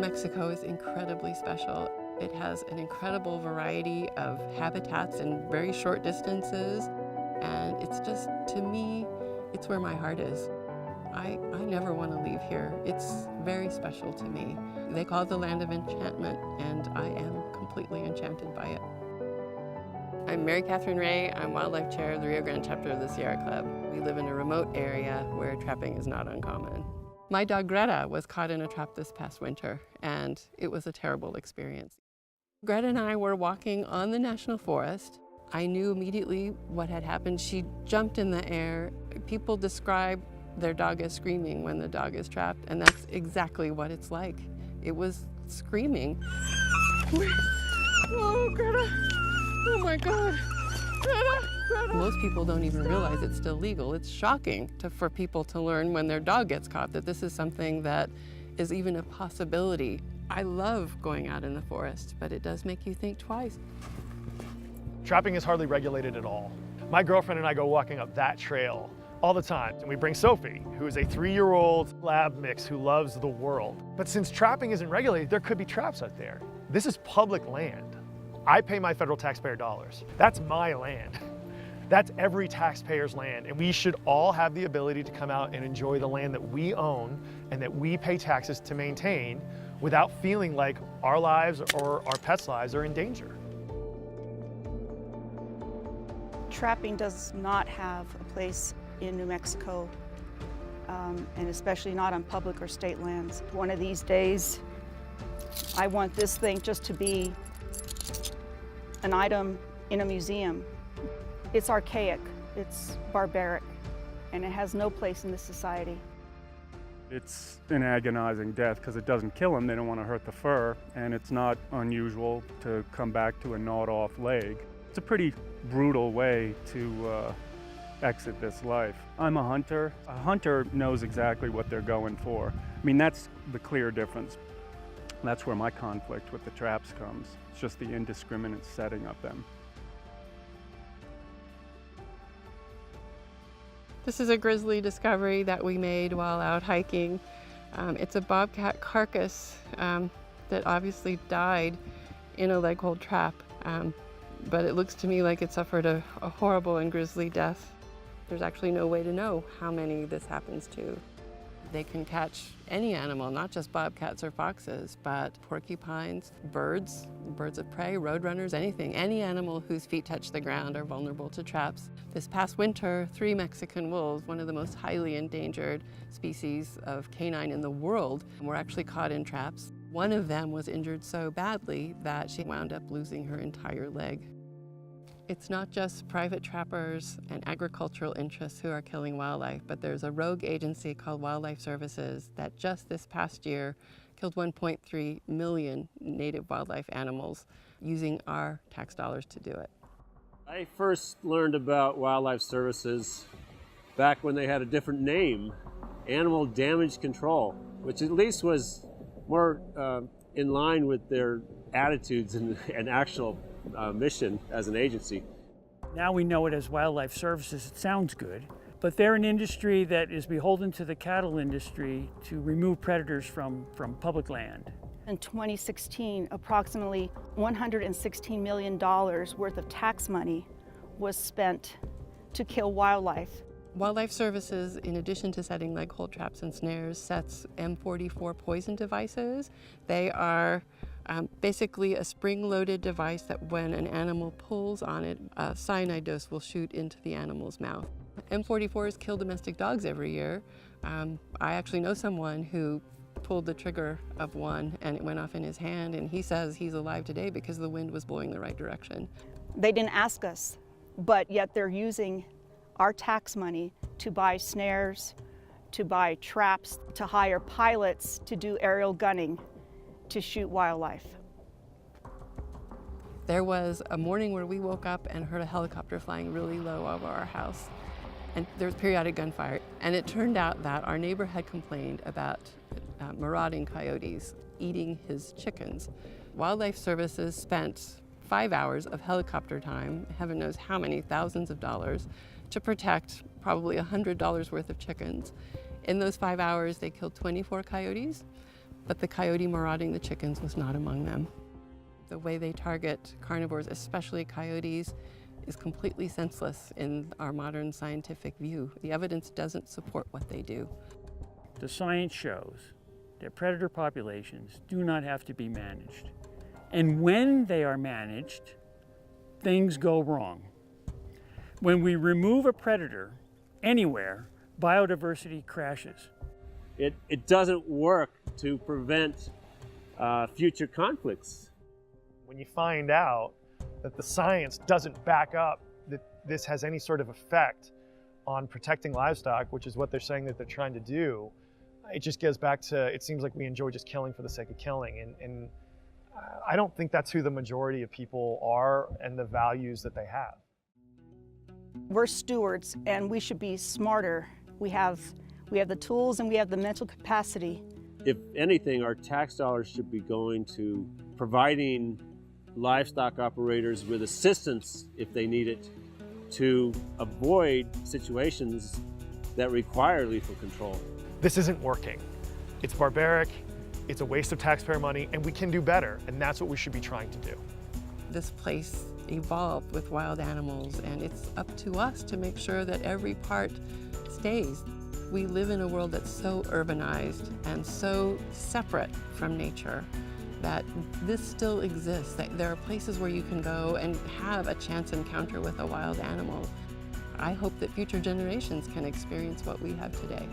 Mexico is incredibly special. It has an incredible variety of habitats in very short distances, and it's just, to me, it's where my heart is. I never want to leave here. It's very special to me. They call it the land of enchantment, and I am completely enchanted by it. I'm Mary Catherine Ray. I'm Wildlife Chair of the Rio Grande chapter of the Sierra Club. We live in a remote area where trapping is not uncommon. My dog Greta was caught in a trap this past winter, and it was a terrible experience. Greta and I were walking on the National Forest. I knew immediately what had happened. She jumped in the air. People describe their dog as screaming when the dog is trapped, and that's exactly what it's like. It was screaming. Oh, Greta! Oh my God! Greta! Greta! Most people don't even realize it's still legal. It's shocking for people to learn when their dog gets caught that this is something that is even a possibility. I love going out in the forest, but it does make you think twice. Trapping is hardly regulated at all. My girlfriend and I go walking up that trail all the time, and we bring Sophie, who is a 3-year-old lab mix who loves the world. But since trapping isn't regulated, there could be traps out there. This is public land. I pay my federal taxpayer dollars. That's my land. That's every taxpayer's land, and we should all have the ability to come out and enjoy the land that we own and that we pay taxes to maintain without feeling like our lives or our pets' lives are in danger. Trapping does not have a place in New Mexico, and especially not on public or state lands. One of these days, I want this thing just to be an item in a museum. It's archaic, it's barbaric, and it has no place in this society. It's an agonizing death because it doesn't kill them. They don't want to hurt the fur, and it's not unusual to come back to a gnawed-off leg. It's a pretty brutal way to exit this life. I'm a hunter. A hunter knows exactly what they're going for. I mean, that's the clear difference. That's where my conflict with the traps comes. It's just the indiscriminate setting of them. This is a grisly discovery that we made while out hiking. It's a bobcat carcass that obviously died in a leg hold trap, but it looks to me like it suffered a horrible and grisly death. There's actually no way to know how many this happens to. They can catch any animal, not just bobcats or foxes, but porcupines, birds of prey, roadrunners, anything. Any animal whose feet touch the ground are vulnerable to traps. This past winter, 3 Mexican wolves, one of the most highly endangered species of canine in the world, were actually caught in traps. One of them was injured so badly that she wound up losing her entire leg. It's not just private trappers and agricultural interests who are killing wildlife, but there's a rogue agency called Wildlife Services that just this past year killed 1.3 million native wildlife animals using our tax dollars to do it. I first learned about Wildlife Services back when they had a different name, Animal Damage Control, which at least was more in line with their attitudes and actual mission as an agency. Now we know it as Wildlife Services. It sounds good, but they're an industry that is beholden to the cattle industry to remove predators from public land. In 2016, approximately $116 million worth of tax money was spent to kill wildlife. Wildlife Services, in addition to setting leg hold traps and snares, sets M44 poison devices. They are basically a spring-loaded device that when an animal pulls on it, a cyanide dose will shoot into the animal's mouth. M44s kill domestic dogs every year. I actually know someone who pulled the trigger of one and it went off in his hand, and he says he's alive today because the wind was blowing the right direction. They didn't ask us, but yet they're using our tax money to buy snares, to buy traps, to hire pilots to do aerial gunning, to shoot wildlife. There was a morning where we woke up and heard a helicopter flying really low over our house, and there was periodic gunfire. And it turned out that our neighbor had complained about marauding coyotes eating his chickens. Wildlife Services spent 5 hours of helicopter time, heaven knows how many thousands of dollars, to protect probably $100 worth of chickens. In those 5 hours, they killed 24 coyotes, but the coyote marauding the chickens was not among them. The way they target carnivores, especially coyotes, is completely senseless in our modern scientific view. The evidence doesn't support what they do. The science shows that predator populations do not have to be managed. And when they are managed, things go wrong. When we remove a predator anywhere, biodiversity crashes. It doesn't work to prevent future conflicts. When you find out that the science doesn't back up that this has any sort of effect on protecting livestock, which is what they're saying that they're trying to do, it just goes back to, it seems like we enjoy just killing for the sake of killing. And I don't think that's who the majority of people are and the values that they have. We're stewards and we should be smarter. We have the tools and we have the mental capacity. If anything, our tax dollars should be going to providing livestock operators with assistance if they need it to avoid situations that require lethal control. This isn't working. It's barbaric, it's a waste of taxpayer money, and we can do better, and that's what we should be trying to do. This place evolved with wild animals, and it's up to us to make sure that every part stays. We live in a world that's so urbanized and so separate from nature that this still exists, that there are places where you can go and have a chance encounter with a wild animal. I hope that future generations can experience what we have today.